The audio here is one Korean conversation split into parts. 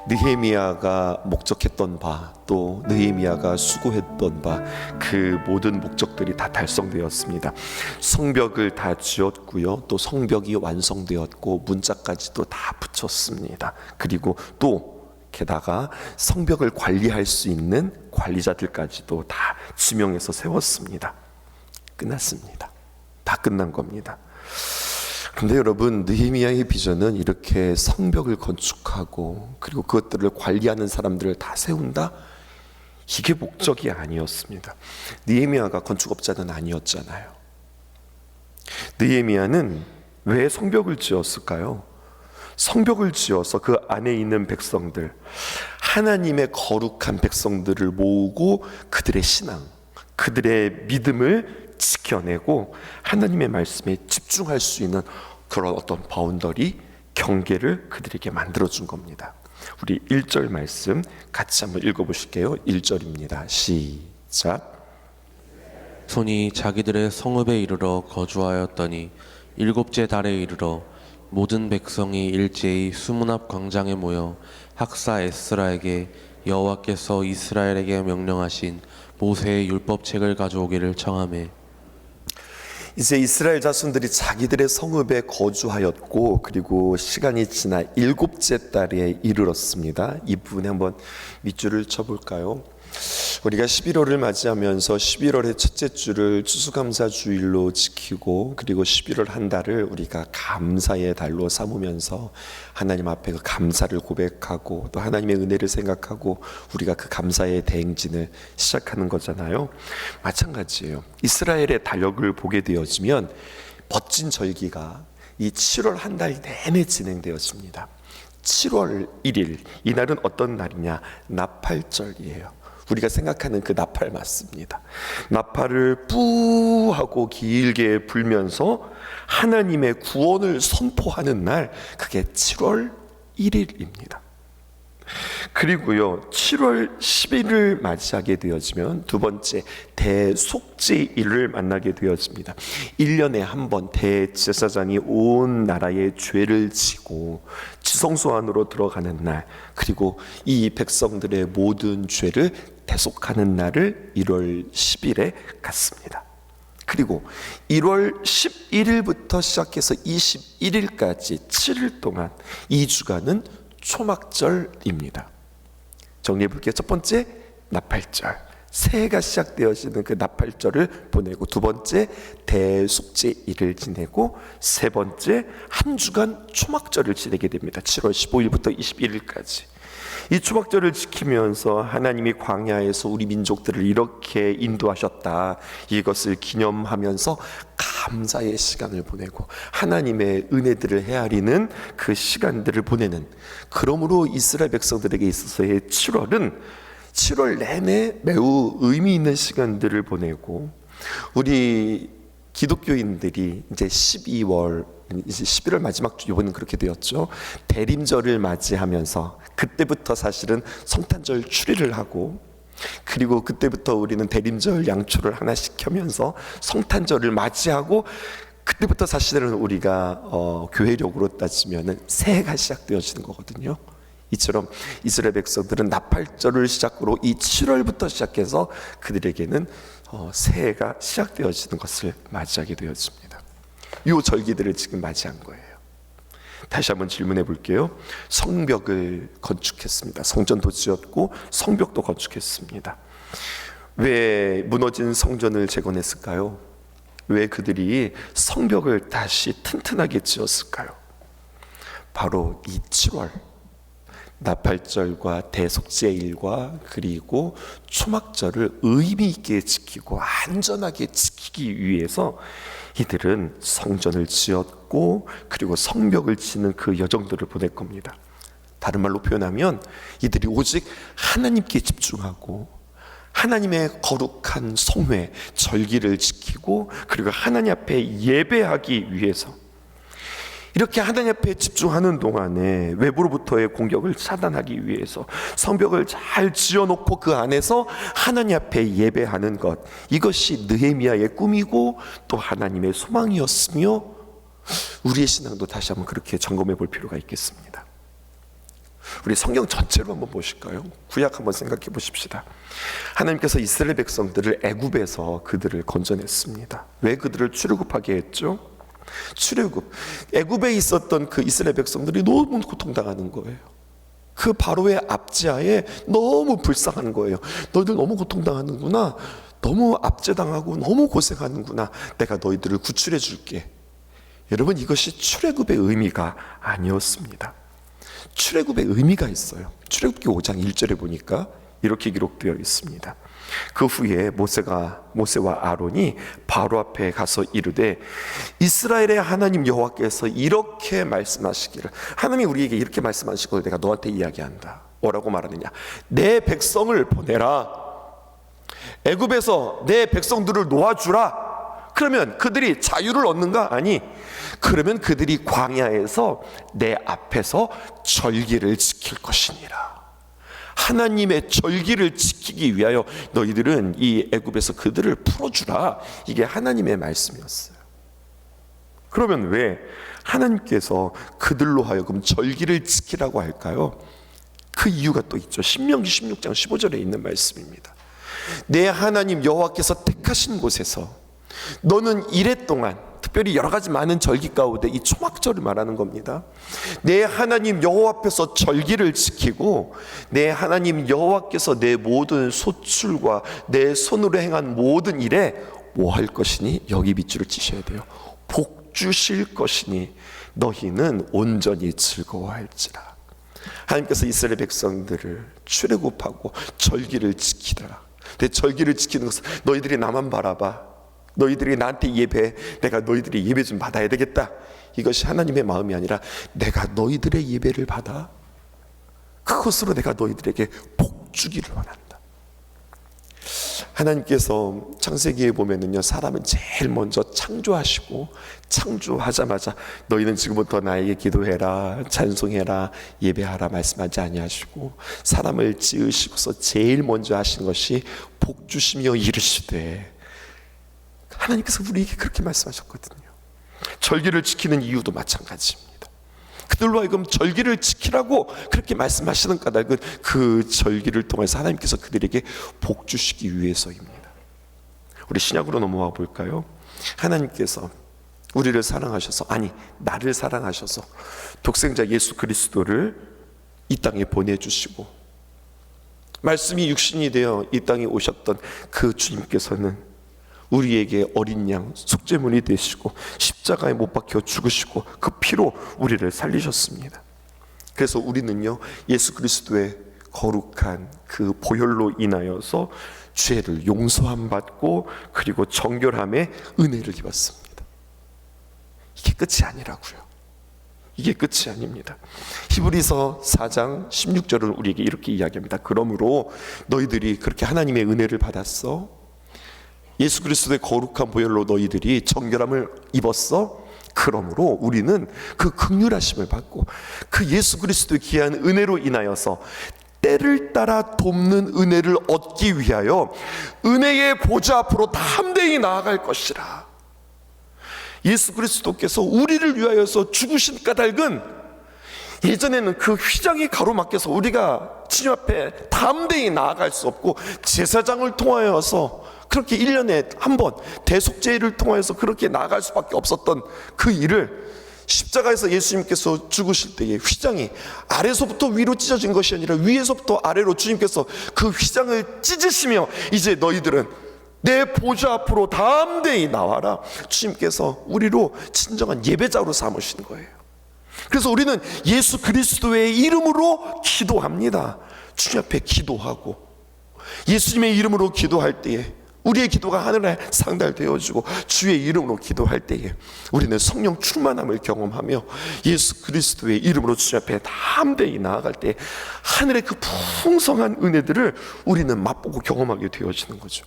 느헤미야가 목적했던 바, 또 느헤미야가 수고했던 바, 그 모든 목적들이 다 달성되었습니다. 성벽을 다 지었고요, 또 성벽이 완성되었고 문짝까지도 다 붙였습니다. 그리고 또 게다가 성벽을 관리할 수 있는 관리자들까지도 다 지명해서 세웠습니다. 끝났습니다. 다 끝난 겁니다. 근데 여러분, 느헤미야의 비전은 이렇게 성벽을 건축하고 그리고 그것들을 관리하는 사람들을 다 세운다? 이게 목적이 아니었습니다. 느헤미야가 건축업자는 아니었잖아요. 느헤미야는 왜 성벽을 지었을까요? 성벽을 지어서 그 안에 있는 백성들, 하나님의 거룩한 백성들을 모으고 그들의 신앙, 그들의 믿음을 지켜내고 하나님의 말씀에 집중할 수 있는 그런 어떤 바운더리, 경계를 그들에게 만들어준 겁니다. 우리 1절 말씀 같이 한번 읽어보실게요. 1절입니다. 시작. 손이 자기들의 성읍에 이르러 거주하였더니 일곱째 달에 이르러 모든 백성이 일제히 수문 앞 광장에 모여 학사 에스라에게 여호와께서 이스라엘에게 명령하신 모세의 율법책을 가져오기를 청하매. 이제 이스라엘 자손들이 자기들의 성읍에 거주하였고 그리고 시간이 지나 일곱째 달에 이르렀습니다. 이 부분에 한번 밑줄을 쳐볼까요? 우리가 11월을 맞이하면서 11월의 첫째 주를 추수감사주일로 지키고 그리고 11월 한 달을 우리가 감사의 달로 삼으면서 하나님 앞에 그 감사를 고백하고 또 하나님의 은혜를 생각하고 우리가 그 감사의 대행진을 시작하는 거잖아요. 마찬가지예요. 이스라엘의 달력을 보게 되어지면 멋진 절기가 이 7월 한 달 내내 진행되었습니다. 7월 1일, 이날은 어떤 날이냐? 나팔절이에요. 우리가 생각하는 그 나팔 맞습니다. 나팔을 뿌하고 길게 불면서 하나님의 구원을 선포하는 날, 그게 7월 1일입니다. 그리고요, 7월 10일을 맞이하게 되어지면 두 번째 대속죄일을 만나게 되어집니다. 1년에 한 번 대제사장이 온 나라의 죄를 지고 지성소 안으로 들어가는 날, 그리고 이 백성들의 모든 죄를 대속하는 날을 1월 10일에 갖습니다. 그리고 1월 11일부터 시작해서 21일까지 7일 동안 이 주간은 초막절입니다. 정리해 볼게요. 첫 번째 나팔절, 새해가 시작되어지는 그 나팔절을 보내고, 두 번째 대속죄일을 지내고, 세 번째 한 주간 초막절을 지내게 됩니다. 7월 15일부터 21일까지. 이 초막절을 지키면서 하나님이 광야에서 우리 민족들을 이렇게 인도하셨다, 이것을 기념하면서 감사의 시간을 보내고 하나님의 은혜들을 헤아리는 그 시간들을 보내는, 그러므로 이스라엘 백성들에게 있어서의 7월은 7월 내내 매우 의미 있는 시간들을 보내고, 우리 기독교인들이 이제 12월, 이제 11월 마지막 주, 이번엔 그렇게 되었죠. 대림절을 맞이하면서 그때부터 사실은 성탄절 추리를 하고, 그리고 그때부터 우리는 대림절 양초를 하나씩 켜면서 성탄절을 맞이하고, 그때부터 사실은 우리가 교회력으로 따지면 새해가 시작되어지는 거거든요. 이처럼 이스라엘 백성들은 나팔절을 시작으로 이 7월부터 시작해서 그들에게는 새해가 시작되어지는 것을 맞이하게 되었습니다. 이 절기들을 지금 맞이한 거예요. 다시 한번 질문해 볼게요. 성벽을 건축했습니다. 성전도 지었고 성벽도 건축했습니다. 왜 무너진 성전을 재건했을까요? 왜 그들이 성벽을 다시 튼튼하게 지었을까요? 바로 이 7월 나팔절과 대속죄일과 그리고 초막절을 의미 있게 지키고 안전하게 지키기 위해서 이들은 성전을 지었고 그리고 성벽을 지는 그 여정들을 보낼 겁니다. 다른 말로 표현하면 이들이 오직 하나님께 집중하고 하나님의 거룩한 성회, 절기를 지키고 그리고 하나님 앞에 예배하기 위해서, 이렇게 하나님 앞에 집중하는 동안에 외부로부터의 공격을 차단하기 위해서 성벽을 잘 지어놓고 그 안에서 하나님 앞에 예배하는 것, 이것이 느헤미야의 꿈이고 또 하나님의 소망이었으며, 우리의 신앙도 다시 한번 그렇게 점검해 볼 필요가 있겠습니다. 우리 성경 전체로 한번 보실까요? 구약 한번 생각해 보십시다. 하나님께서 이스라엘 백성들을 애굽에서 그들을 건져냈습니다. 왜 그들을 출애굽하게 했죠? 출애굽, 애굽에 있었던 그 이스라엘 백성들이 너무 고통당하는 거예요. 그 바로의 압제하에 너무 불쌍한 거예요. 너희들 너무 고통당하는구나, 너무 압제당하고 너무 고생하는구나, 내가 너희들을 구출해 줄게. 여러분, 이것이 출애굽의 의미가 아니었습니다. 출애굽의 의미가 있어요. 출애굽기 5장 1절에 보니까 이렇게 기록되어 있습니다. 그 후에 모세와 아론이 바로 앞에 가서 이르되 이스라엘의 하나님 여호와께서 이렇게 말씀하시기를, 하나님이 우리에게 이렇게 말씀하시고 내가 너한테 이야기한다. 뭐라고 말하느냐? 내 백성을 보내라. 애굽에서 내 백성들을 놓아주라. 그러면 그들이 자유를 얻는가? 아니, 그러면 그들이 광야에서 내 앞에서 절기를 지킬 것이니라. 하나님의 절기를 지키기 위하여 너희들은 이 애굽에서 그들을 풀어주라. 이게 하나님의 말씀이었어요. 그러면 왜 하나님께서 그들로 하여금 절기를 지키라고 할까요? 그 이유가 또 있죠. 신명기 16장 15절에 있는 말씀입니다. 내 하나님 여호와께서 택하신 곳에서 너는 이래 동안, 특별히 여러 가지 많은 절기 가운데 이 초막절을 말하는 겁니다. 내 하나님 여호와 앞에서 절기를 지키고 내 하나님 여호와께서 내 모든 소출과 내 손으로 행한 모든 일에 뭐 할 것이니? 여기 밑줄을 치셔야 돼요. 복 주실 것이니 너희는 온전히 즐거워할지라. 하나님께서 이스라엘 백성들을 출애굽하고 절기를 지키더라. 내 절기를 지키는 것은 너희들이 나만 바라봐, 너희들이 나한테 예배해, 내가 너희들이 예배 좀 받아야 되겠다, 이것이 하나님의 마음이 아니라 내가 너희들의 예배를 받아 그것으로 내가 너희들에게 복 주기를 원한다. 하나님께서 창세기에 보면은요, 사람은 제일 먼저 창조하시고 창조하자마자 너희는 지금부터 나에게 기도해라, 찬송해라, 예배하라 말씀하지 아니하시고 사람을 지으시고서 제일 먼저 하신 것이 복 주시며 이르시되, 하나님께서 우리에게 그렇게 말씀하셨거든요. 절기를 지키는 이유도 마찬가지입니다. 그들로 하여금 절기를 지키라고 그렇게 말씀하시는 까닭은 그 절기를 통해서 하나님께서 그들에게 복 주시기 위해서입니다. 우리 신약으로 넘어와 볼까요? 하나님께서 우리를 사랑하셔서, 아니 나를 사랑하셔서 독생자 예수 그리스도를 이 땅에 보내주시고 말씀이 육신이 되어 이 땅에 오셨던 그 주님께서는 우리에게 어린 양 속죄물이 되시고 십자가에 못 박혀 죽으시고 그 피로 우리를 살리셨습니다. 그래서 우리는요, 예수 그리스도의 거룩한 그 보혈로 인하여서 죄를 용서함 받고 그리고 정결함의 은혜를 입었습니다. 이게 끝이 아니라고요. 이게 끝이 아닙니다. 히브리서 4장 16절은 우리에게 이렇게 이야기합니다. 그러므로 너희들이 그렇게 하나님의 은혜를 받았어, 예수 그리스도의 거룩한 보혈로 너희들이 정결함을 입었어. 그러므로 우리는 그 긍휼하심을 받고 그 예수 그리스도의 귀한 은혜로 인하여서 때를 따라 돕는 은혜를 얻기 위하여 은혜의 보좌 앞으로 담대히 나아갈 것이라. 예수 그리스도께서 우리를 위하여서 죽으신 까닭은, 예전에는 그 휘장이 가로막혀서 우리가 주님 앞에 담대히 나아갈 수 없고 제사장을 통하여서 그렇게 1년에 한 번 대속죄를 통해서 그렇게 나아갈 수밖에 없었던 그 일을 십자가에서 예수님께서 죽으실 때에 휘장이 아래서부터 위로 찢어진 것이 아니라 위에서부터 아래로 주님께서 그 휘장을 찢으시며 이제 너희들은 내 보좌 앞으로 담대히 나와라, 주님께서 우리로 진정한 예배자로 삼으신 거예요. 그래서 우리는 예수 그리스도의 이름으로 기도합니다. 주님 앞에 기도하고 예수님의 이름으로 기도할 때에 우리의 기도가 하늘에 상달되어지고 주의 이름으로 기도할 때에 우리는 성령 충만함을 경험하며 예수 그리스도의 이름으로 주님 앞에 담대히 나아갈 때 하늘의 그 풍성한 은혜들을 우리는 맛보고 경험하게 되어지는 거죠.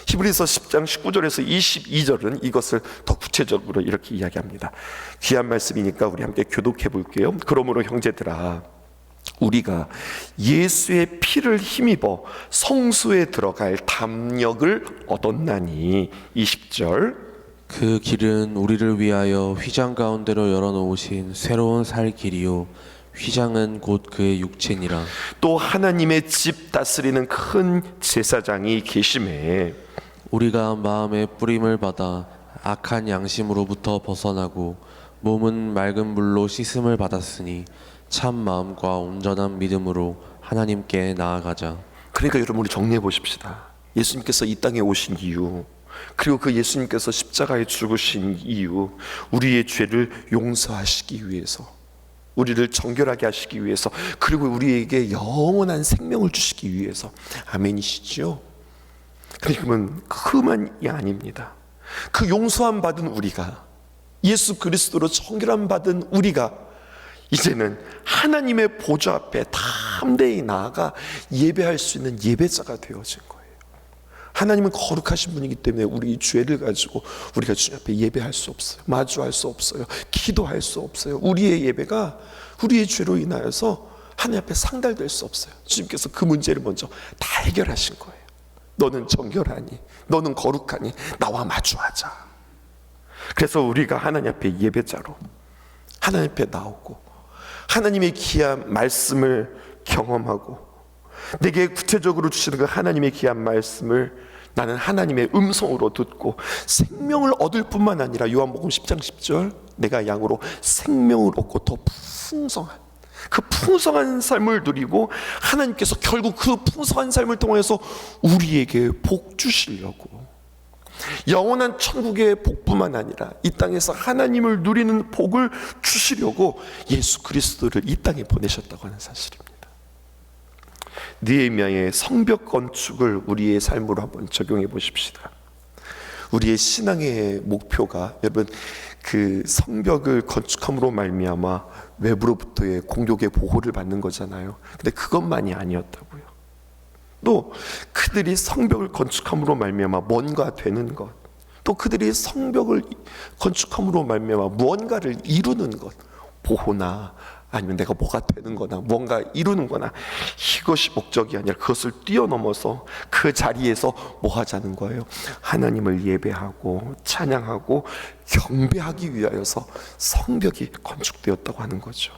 히브리서 10장 19절에서 22절은 이것을 더 구체적으로 이렇게 이야기합니다. 귀한 말씀이니까 우리 함께 교독해 볼게요. 그러므로 형제들아, 우리가 예수의 피를 힘입어 성소에 들어갈 담력을 얻었나니. 20절, 그 길은 우리를 위하여 휘장 가운데로 열어놓으신 새로운 살 길이요 휘장은 곧 그의 육체니라. 또 하나님의 집 다스리는 큰 제사장이 계심에 우리가 마음의 뿌림을 받아 악한 양심으로부터 벗어나고 몸은 맑은 물로 씻음을 받았으니 참 마음과 온전한 믿음으로 하나님께 나아가자. 그러니까 여러분, 우리 정리해 보십시다. 예수님께서 이 땅에 오신 이유, 그리고 그 예수님께서 십자가에 죽으신 이유, 우리의 죄를 용서하시기 위해서, 우리를 정결하게 하시기 위해서, 그리고 우리에게 영원한 생명을 주시기 위해서. 아멘이시죠? 그러면 그만이 아닙니다. 그 용서함 받은 우리가, 예수 그리스도로 정결함 받은 우리가 이제는 하나님의 보좌 앞에 담대히 나아가 예배할 수 있는 예배자가 되어진 거예요. 하나님은 거룩하신 분이기 때문에 우리 죄를 가지고 우리가 주님 앞에 예배할 수 없어요. 마주할 수 없어요. 기도할 수 없어요. 우리의 예배가 우리의 죄로 인하여서 하나님 앞에 상달될 수 없어요. 주님께서 그 문제를 먼저 다 해결하신 거예요. 너는 정결하니, 너는 거룩하니 나와 마주하자. 그래서 우리가 하나님 앞에 예배자로 하나님 앞에 나오고 하나님의 귀한 말씀을 경험하고, 내게 구체적으로 주시는 그 하나님의 귀한 말씀을 나는 하나님의 음성으로 듣고 생명을 얻을 뿐만 아니라 요한복음 10장 10절 내가 양으로 생명을 얻고 더 풍성한, 그 풍성한 삶을 누리고 하나님께서 결국 그 풍성한 삶을 통해서 우리에게 복 주시려고, 영원한 천국의 복뿐만 아니라 이 땅에서 하나님을 누리는 복을 주시려고 예수 그리스도를 이 땅에 보내셨다고 하는 사실입니다. 느헤미야의 성벽 건축을 우리의 삶으로 한번 적용해 보십시다. 우리의 신앙의 목표가, 여러분, 그 성벽을 건축함으로 말미암아 외부로부터의 공격의 보호를 받는 거잖아요. 근데 그것만이 아니었다고요. 또 그들이 성벽을 건축함으로 말미암아 뭔가 되는 것, 또 그들이 성벽을 건축함으로 말미암아 무언가를 이루는 것, 보호나 아니면 내가 뭐가 되는 거나 뭔가 이루는 거나, 이것이 목적이 아니라 그것을 뛰어넘어서 그 자리에서 뭐 하자는 거예요? 하나님을 예배하고 찬양하고 경배하기 위하여서 성벽이 건축되었다고 하는 거죠.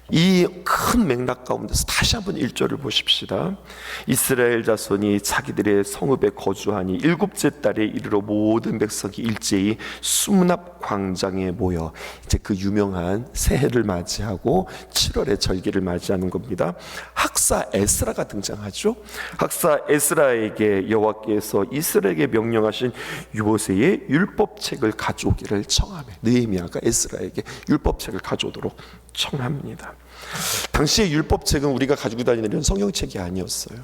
이 큰 맥락 가운데서 다시 한번 1절을 보십시다. 이스라엘 자손이 자기들의 성읍에 거주하니 일곱째 달에 이르러 모든 백성이 일제히 수문 앞 광장에 모여, 이제 그 유명한 새해를 맞이하고 7월의 절기를 맞이하는 겁니다. 학사 에스라가 등장하죠. 학사 에스라에게 여호와께서 이스라엘에게 명령하신 모세의 율법책을 가져오기를 청하며, 느헤미야가 에스라에게 율법책을 가져오도록 청합니다. 당시의 율법책은 우리가 가지고 다니는 성경책이 아니었어요.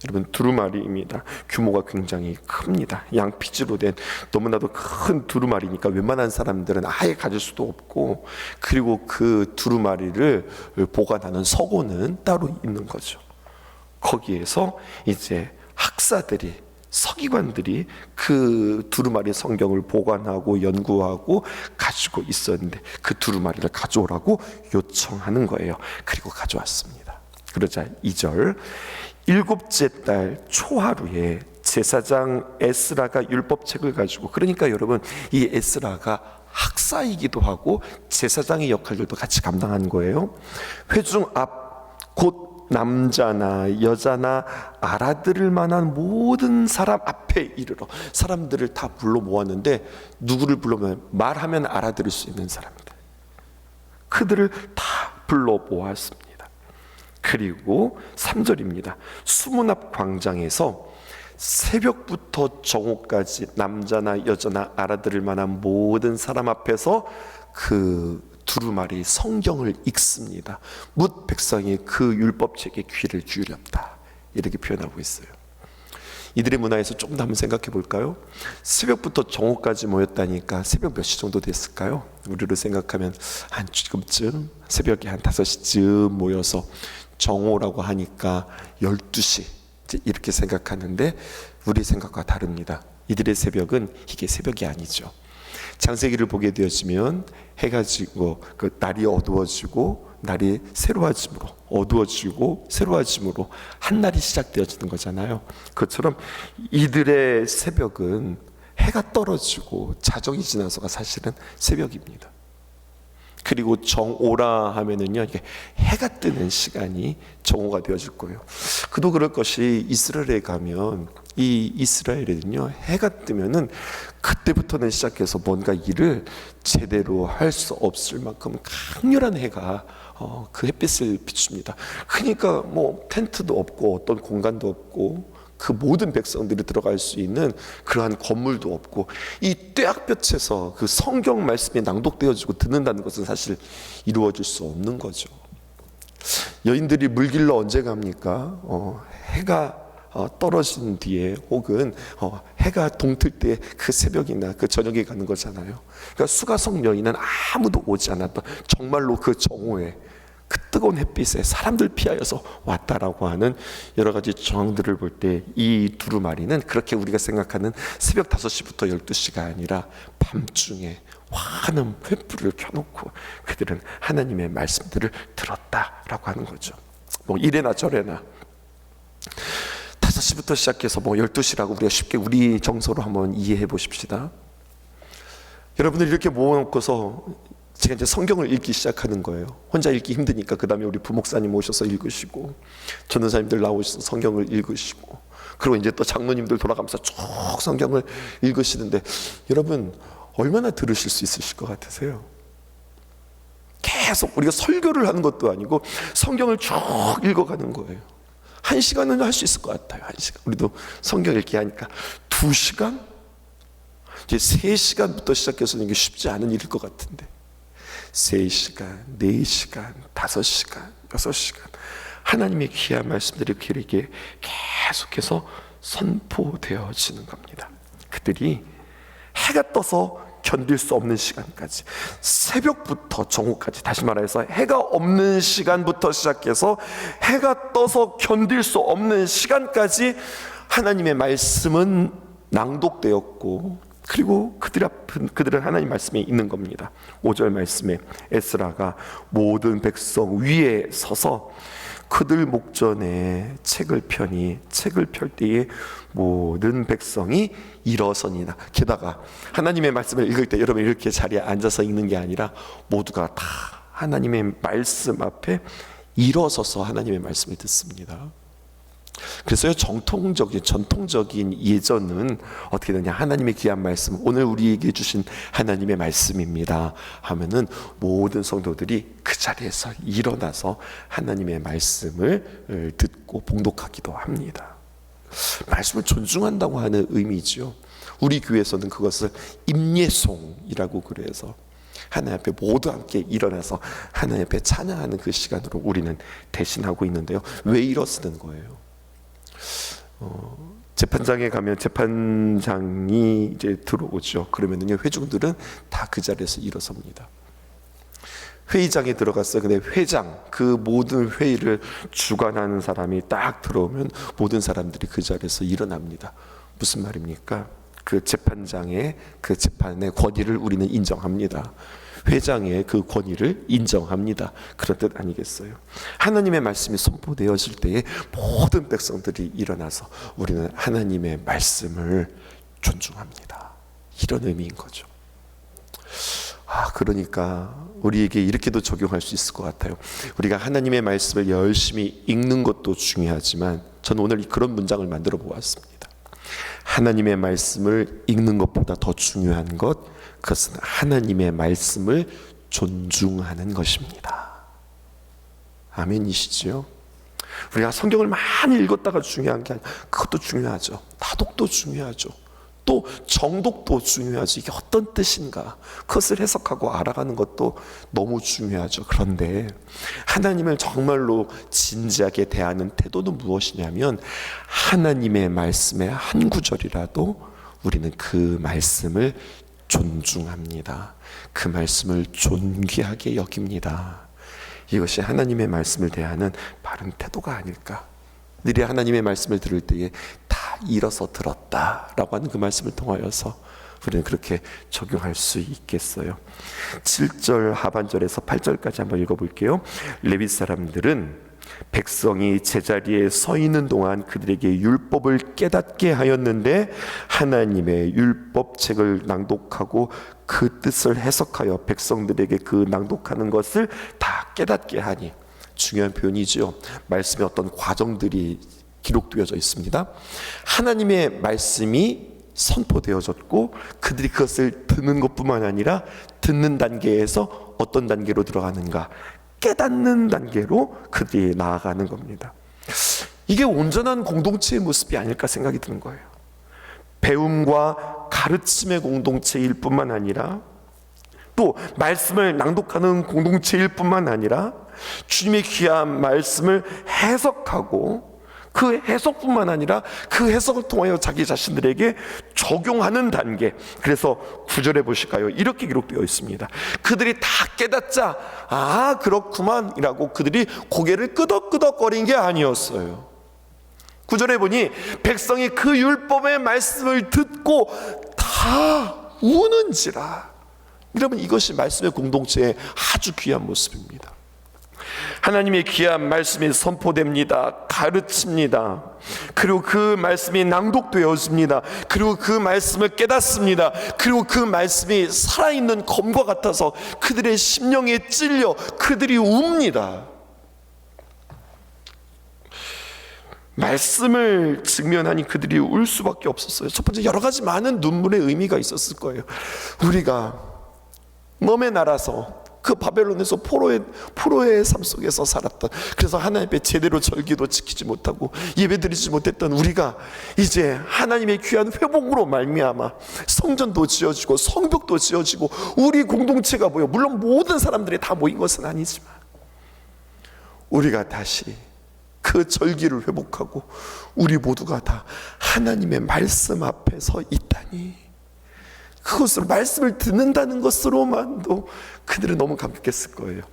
여러분, 두루마리입니다. 규모가 굉장히 큽니다. 양피지로 된 너무나도 큰 두루마리니까 웬만한 사람들은 아예 가질 수도 없고, 그리고 그 두루마리를 보관하는 서고는 따로 있는 거죠. 거기에서 이제 학사들이, 서기관들이 그 두루마리 성경을 보관하고 연구하고 가지고 있었는데 그 두루마리를 가져오라고 요청하는 거예요. 그리고 가져왔습니다. 그러자 2절, 일곱째 달 초하루에 제사장 에스라가 율법책을 가지고, 그러니까 여러분, 이 에스라가 학사이기도 하고 제사장의 역할들도 같이 감당한 거예요. 회중 앞 곧 남자나 여자나 알아들을 만한 모든 사람 앞에 이르러, 사람들을 다 불러 모았는데 누구를 불러면 말하면 알아들을 수 있는 사람들, 그들을 다 불러 모았습니다. 그리고 3절입니다. 수문 앞 광장에서 새벽부터 정오까지 남자나 여자나 알아들을 만한 모든 사람 앞에서 그 두루마리 성경을 읽습니다. 뭇 백성이 그 율법책에 귀를 기울였다, 이렇게 표현하고 있어요. 이들의 문화에서 조금 더 한번 생각해 볼까요? 새벽부터 정오까지 모였다니까 새벽 몇 시 정도 됐을까요? 우리로 생각하면 한 지금쯤 새벽에 한 5시쯤 모여서 정오라고 하니까 12시 이렇게 생각하는데, 우리 생각과 다릅니다. 이들의 새벽은 이게 새벽이 아니죠. 창세기를 보게 되어지면 해가 지고 그 날이 어두워지고 날이 새로워짐으로, 어두워지고 새로워짐으로 한 날이 시작되어지는 거잖아요. 그것처럼 이들의 새벽은 해가 떨어지고 자정이 지나서가 사실은 새벽입니다. 그리고 정오라 하면은요, 이게 해가 뜨는 시간이 정오가 되어질 거예요. 그도 그럴 것이 이스라엘에 가면 이 이스라엘에는요, 해가 뜨면은 그때부터는 시작해서 뭔가 일을 제대로 할 수 없을 만큼 강렬한 해가 그 햇빛을 비춥니다. 그러니까 뭐 텐트도 없고 어떤 공간도 없고 그 모든 백성들이 들어갈 수 있는 그러한 건물도 없고, 이 떼약볕에서 그 성경 말씀이 낭독되어지고 듣는다는 것은 사실 이루어질 수 없는 거죠. 여인들이 물길로 언제 갑니까? 해가 떨어진 뒤에, 혹은 해가 동틀 때 그 새벽이나 그 저녁에 가는 거잖아요. 그러니까 수가성 여인은 아무도 오지 않았던, 정말로 그 정오에 그 뜨거운 햇빛에 사람들 피하여서 왔다라고 하는 여러 가지 정황들을 볼 때 이 두루마리는 그렇게 우리가 생각하는 새벽 5시부터 12시가 아니라 밤중에 환한 횃불을 켜놓고 그들은 하나님의 말씀들을 들었다라고 하는 거죠. 뭐 이래나 저래나 5시부터 시작해서 뭐 12시라고 우리가 쉽게 우리 정서로 한번 이해해 보십시다. 여러분들 이렇게 모아놓고서 제가 이제 성경을 읽기 시작하는 거예요. 혼자 읽기 힘드니까 그 다음에 우리 부목사님 오셔서 읽으시고, 전도사님들 나오셔서 성경을 읽으시고, 그리고 이제 또 장로님들 돌아가면서 쭉 성경을 읽으시는데, 여러분 얼마나 들으실 수 있으실 것 같으세요? 계속 우리가 설교를 하는 것도 아니고 성경을 쭉 읽어가는 거예요. 1시간은 할 수 있을 것 같아요. 1시간. 우리도 성경 읽기 하니까 2시간? 이제 3시간부터 시작해서 이게 쉽지 않은 일일 것 같은데, 3시간, 4시간, 5시간, 6시간 하나님의 귀한 말씀들이 그에게 계속해서 선포되어지는 겁니다. 그들이 해가 떠서 견딜 수 없는 시간까지, 새벽부터 정오까지, 다시 말해서 해가 없는 시간부터 시작해서 해가 떠서 견딜 수 없는 시간까지 하나님의 말씀은 낭독되었고, 그리고 그들은 하나님 말씀에 있는 겁니다. 5절 말씀에 에스라가 모든 백성 위에 서서 그들 목전에 책을 펴니 책을 펼 때에 모든 백성이 일어서니라. 게다가 하나님의 말씀을 읽을 때 여러분 이렇게 자리에 앉아서 읽는 게 아니라 모두가 다 하나님의 말씀 앞에 일어서서 하나님의 말씀을 듣습니다. 그래서 전통적인 예전은 어떻게 되냐, 하나님의 귀한 말씀, 오늘 우리에게 주신 하나님의 말씀입니다 하면은 모든 성도들이 그 자리에서 일어나서 하나님의 말씀을 듣고 봉독하기도 합니다. 말씀을 존중한다고 하는 의미죠. 우리 교회에서는 그것을 임예송이라고 그래서 하나님 앞에 모두 함께 일어나서 하나님 앞에 찬양하는 그 시간으로 우리는 대신하고 있는데요. 왜 일어서는 거예요? 재판장에 가면 재판장이 이제 들어오죠. 그러면은요, 회중들은 다 그 자리에서 일어섭니다. 회의장에 들어갔어요. 근데 회장, 그 모든 회의를 주관하는 사람이 딱 들어오면 모든 사람들이 그 자리에서 일어납니다. 무슨 말입니까? 그 재판장의 그 재판의 권위를 우리는 인정합니다. 회장의 그 권위를 인정합니다. 그런 뜻 아니겠어요? 하나님의 말씀이 선포되어질 때에 모든 백성들이 일어나서 우리는 하나님의 말씀을 존중합니다. 이런 의미인 거죠. 그러니까 우리에게 이렇게도 적용할 수 있을 것 같아요. 우리가 하나님의 말씀을 열심히 읽는 것도 중요하지만, 저는 오늘 그런 문장을 만들어 보았습니다. 하나님의 말씀을 읽는 것보다 더 중요한 것, 그것은 하나님의 말씀을 존중하는 것입니다. 아멘이시죠? 우리가 성경을 많이 읽었다가 중요한 게 아니라, 그것도 중요하죠. 다독도 중요하죠. 또 정독도 중요하죠. 이게 어떤 뜻인가, 그것을 해석하고 알아가는 것도 너무 중요하죠. 그런데 하나님을 정말로 진지하게 대하는 태도는 무엇이냐면, 하나님의 말씀의 한 구절이라도 우리는 그 말씀을 존중합니다. 그 말씀을 존귀하게 여깁니다. 이것이 하나님의 말씀을 대하는 바른 태도가 아닐까. 너희 하나님의 말씀을 들을 때에 다 일어서 들었다라고 하는 그 말씀을 통하여서 우리는 그렇게 적용할 수 있겠어요. 7절 하반절에서 8절까지 한번 읽어볼게요. 레위 사람들은 백성이 제자리에 서 있는 동안 그들에게 율법을 깨닫게 하였는데 하나님의 율법책을 낭독하고 그 뜻을 해석하여 백성들에게 그 낭독하는 것을 다 깨닫게 하니. 중요한 표현이죠. 말씀에 어떤 과정들이 기록되어져 있습니다. 하나님의 말씀이 선포되어졌고 그들이 그것을 듣는 것뿐만 아니라 듣는 단계에서 어떤 단계로 들어가는가, 깨닫는 단계로 그들이 나아가는 겁니다. 이게 온전한 공동체의 모습이 아닐까 생각이 드는 거예요. 배움과 가르침의 공동체일 뿐만 아니라 또 말씀을 낭독하는 공동체일 뿐만 아니라 주님의 귀한 말씀을 해석하고 그 해석뿐만 아니라 그 해석을 통하여 자기 자신들에게 적용하는 단계. 그래서 9절에 보실까요? 이렇게 기록되어 있습니다. 그들이 다 깨닫자 아 그렇구만 이라고 그들이 고개를 끄덕끄덕거린 게 아니었어요. 9절에 보니 백성이 그 율법의 말씀을 듣고 다 우는지라. 여러분 이것이 말씀의 공동체의 아주 귀한 모습입니다. 하나님의 귀한 말씀이 선포됩니다. 가르칩니다. 그리고 그 말씀이 낭독되어집니다. 그리고 그 말씀을 깨닫습니다. 그리고 그 말씀이 살아있는 검과 같아서 그들의 심령에 찔려 그들이 웁니다. 말씀을 직면하니 그들이 울 수밖에 없었어요. 첫 번째, 여러 가지 많은 눈물의 의미가 있었을 거예요. 우리가 넘에 날아서 그 바벨론에서 포로의 삶 속에서 살았던, 그래서 하나님 앞에 제대로 절기도 지키지 못하고 예배드리지 못했던 우리가 이제 하나님의 귀한 회복으로 말미암아 성전도 지어지고 성벽도 지어지고 우리 공동체가 모여, 물론 모든 사람들이 다 모인 것은 아니지만 우리가 다시 그 절기를 회복하고 우리 모두가 다 하나님의 말씀 앞에 서 있다니, 그것으로 말씀을 듣는다는 것으로만도 그들은 너무 감격했을 거예요.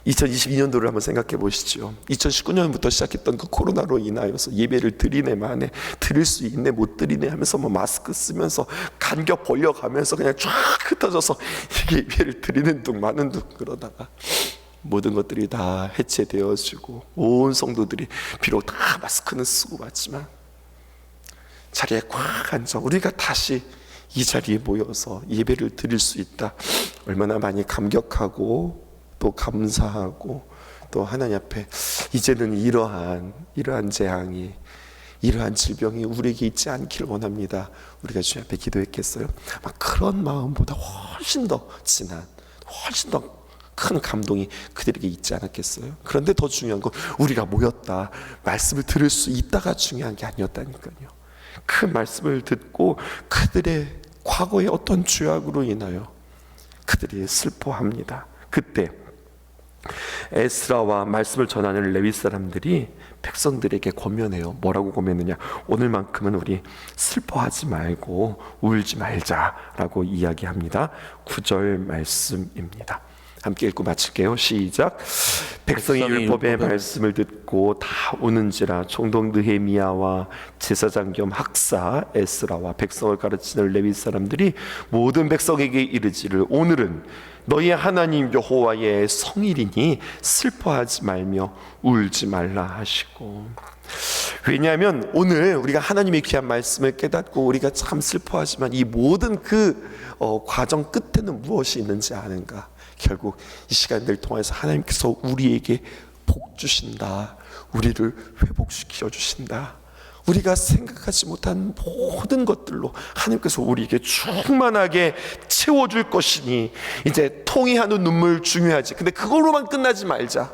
2022년도를 한번 생각해 보시죠. 2019년부터 시작했던 그 코로나로 인하여서 예배를 드리네 마네, 드릴 수 있네 못 드리네 하면서 뭐 마스크 쓰면서 간격 벌려가면서 그냥 쫙 흩어져서 예배를 드리는 둥 마는 둥 그러다가 모든 것들이 다 해체되어지고 온 성도들이 비록 다 마스크는 쓰고 왔지만 자리에 꽉 앉아 우리가 다시 이 자리에 모여서 예배를 드릴 수 있다. 얼마나 많이 감격하고 또 감사하고 또 하나님 앞에 이제는 이러한 재앙이, 이러한 질병이 우리에게 있지 않기를 원합니다. 우리가 주님 앞에 기도했겠어요? 아마 그런 마음보다 훨씬 더 진한, 훨씬 더 큰 감동이 그들에게 있지 않았겠어요? 그런데 더 중요한 건 우리가 모였다, 말씀을 들을 수 있다가 중요한 게 아니었다니까요. 그 말씀을 듣고 그들의 과거의 어떤 죄악으로 인하여 그들이 슬퍼합니다. 그때 에스라와 말씀을 전하는 레위 사람들이 백성들에게 권면해요. 뭐라고 권면느냐? 오늘만큼은 우리 슬퍼하지 말고 울지 말자라고 이야기합니다. 9절 말씀입니다. 함께 읽고 마칠게요. 시작. 백성이 율법의 말씀을 듣고 다 우는지라. 총독 느헤미야와 제사장 겸 학사 에스라와 백성을 가르치는 레위 사람들이 모든 백성에게 이르기를, 오늘은 너희 하나님 여호와의 성일이니 슬퍼하지 말며 울지 말라 하시고. 왜냐하면 오늘 우리가 하나님의 귀한 말씀을 깨닫고 우리가 참 슬퍼하지만 이 모든 그 과정 끝에는 무엇이 있는지 아는가? 결국 이 시간들 통해서 하나님께서 우리에게 복 주신다. 우리를 회복시켜 주신다. 우리가 생각하지 못한 모든 것들로 하나님께서 우리에게 충만하게 채워줄 것이니 이제 통회하는 눈물 중요하지. 근데 그걸로만 끝나지 말자.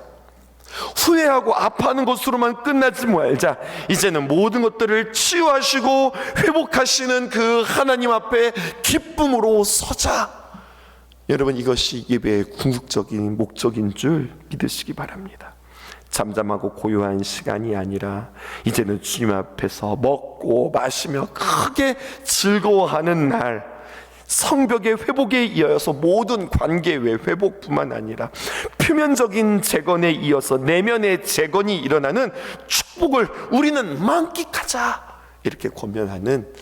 후회하고 아파하는 것으로만 끝나지 말자. 이제는 모든 것들을 치유하시고 회복하시는 그 하나님 앞에 기쁨으로 서자. 여러분, 이것이 예배의 궁극적인 목적인 줄 믿으시기 바랍니다. 잠잠하고 고요한 시간이 아니라 이제는 주님 앞에서 먹고 마시며 크게 즐거워하는 날, 성벽의 회복에 이어서 모든 관계의 회복뿐만 아니라 표면적인 재건에 이어서 내면의 재건이 일어나는 축복을 우리는 만끽하자, 이렇게 권면하는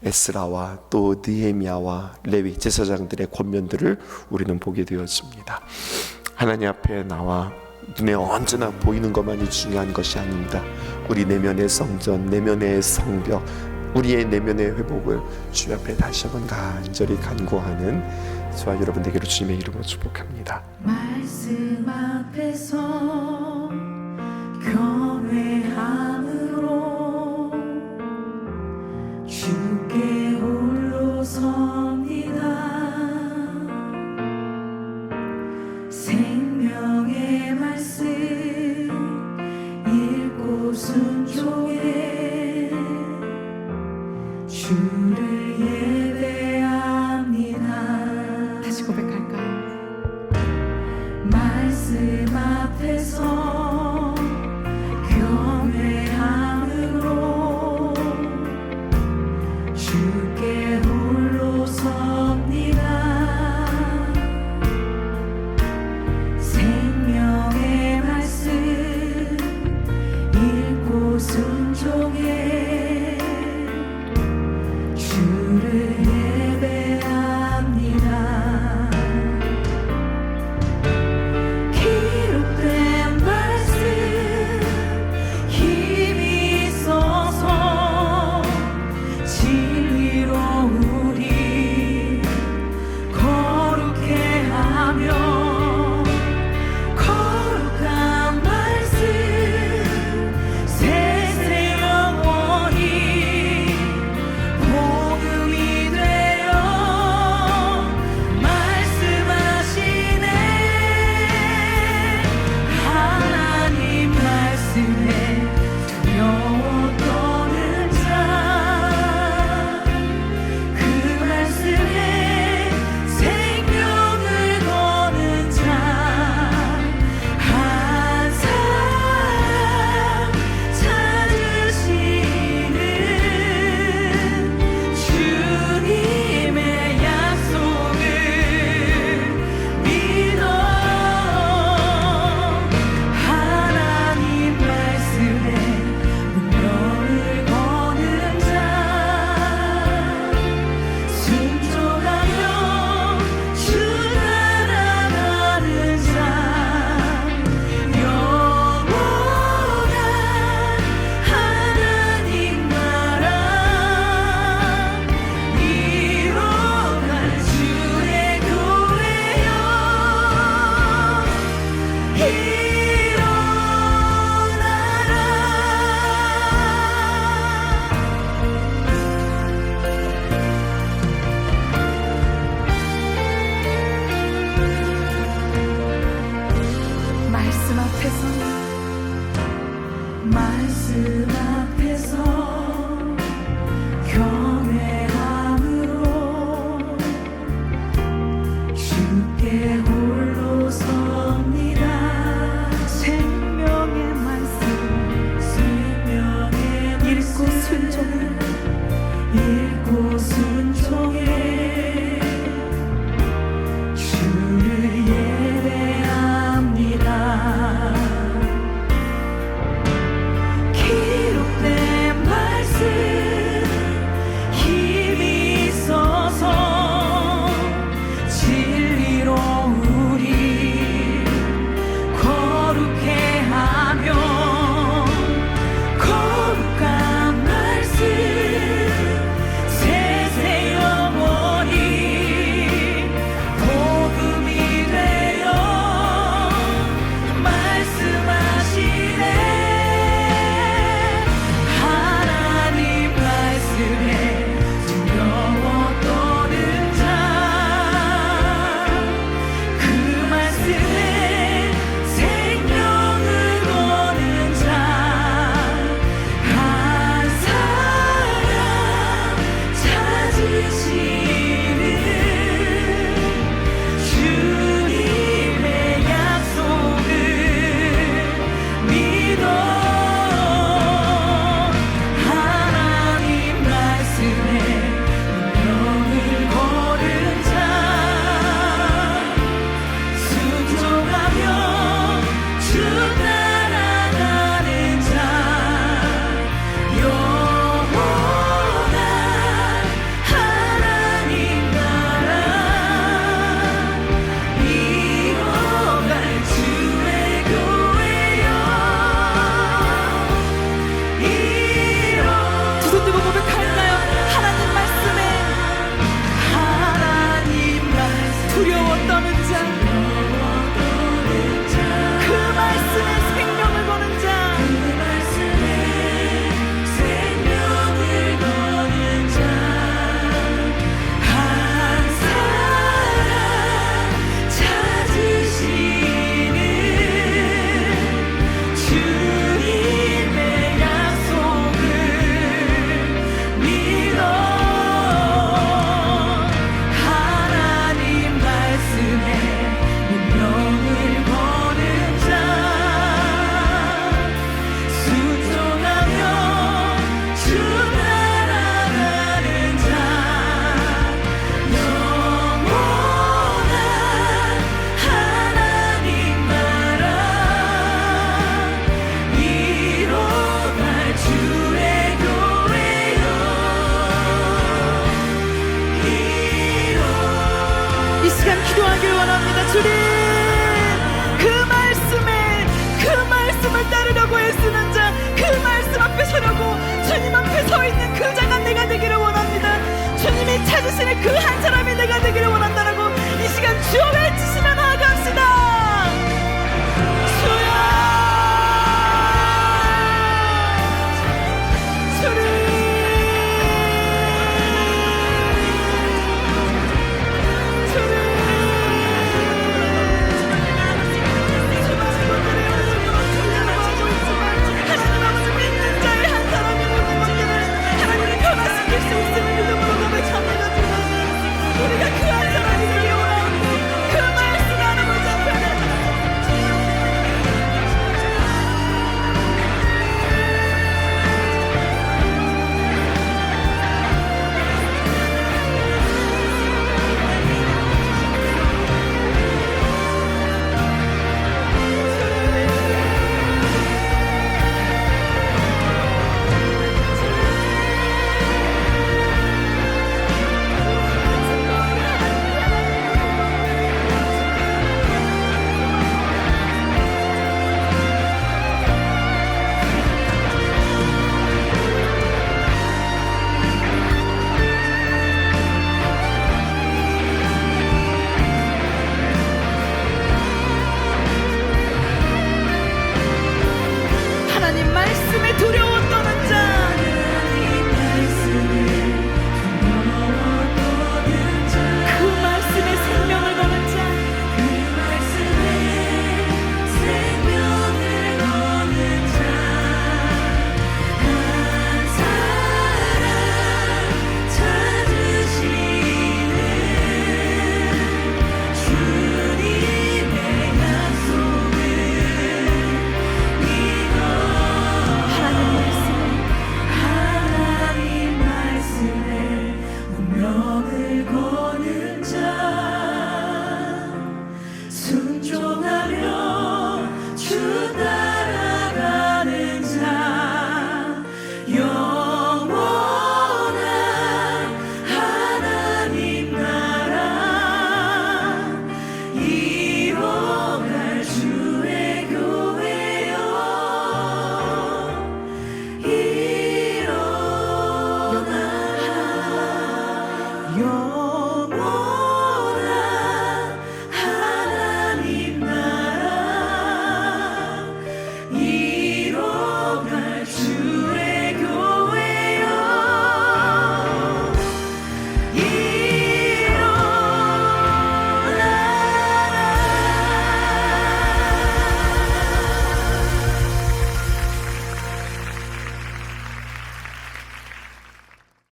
에스라와 또 느헤미야와 레위 제사장들의 권면들을 우리는 보게 되었습니다. 하나님 앞에 나와 눈에 언제나 보이는 것만이 중요한 것이 아닙니다. 우리 내면의 성전, 내면의 성벽, 우리의 내면의 회복을 주 앞에 다시 한번 간절히 간구하는 저와 여러분 되기를 주님의 이름으로 축복합니다. 말씀 앞에서 경외함으로 주께 홀로 섭니다. 생명의 말씀 읽고 순종해 주를 예배합니다. 다시 고백할까요? 말씀 앞에서 경외함으로 주께 홀로 섭니다. 생명의 말씀 읽고 순종해 주를 예배합니다. 기록된 말씀 힘이 있어서 진리로 우리 거룩해 하며 거룩한 말씀 세세 영원히 복음이 되어 말씀하시네. 하나님 말씀에 두려워 떠는 자, 그 말씀에 생명을 거는 자, 한 사람 찾으시는 주님의 약속을 믿어. 하나님 말씀에 운명을 거는 자, 순종하며 주 따라가는 자, 영원한 하나님 나라 이뤄갈 주의 교회여 일어나라. 말씀 앞에서 경외함으로 주께 홀로 섭니다. 생명의 말씀 읽고 순종해 주를 예배합니다. 기록된 말씀 힘이 있어서 진리로 두려워 떠는 자, 그 말씀에 생명을 거는 자, 그 말씀에 생명을 거는 자, 한 사람 찾으시는 주님의 약속을 믿어 하나님 말씀에 운명을 거는 자, 순종하며 주 따라가는 자, 영원한 하나님 나라 이뤄갈 주의 교회여 이 시간 기도하길 원합니다. 주님, 그 말씀을 따르려고 애쓰는 자, 그 말씀 앞에 서려고 주님 앞에 서 있는 그 자가 내가 되기를 원합니다. 주님이 찾으시는 그 한 사람이 내가 되기를 원한다라고 이 시간 주여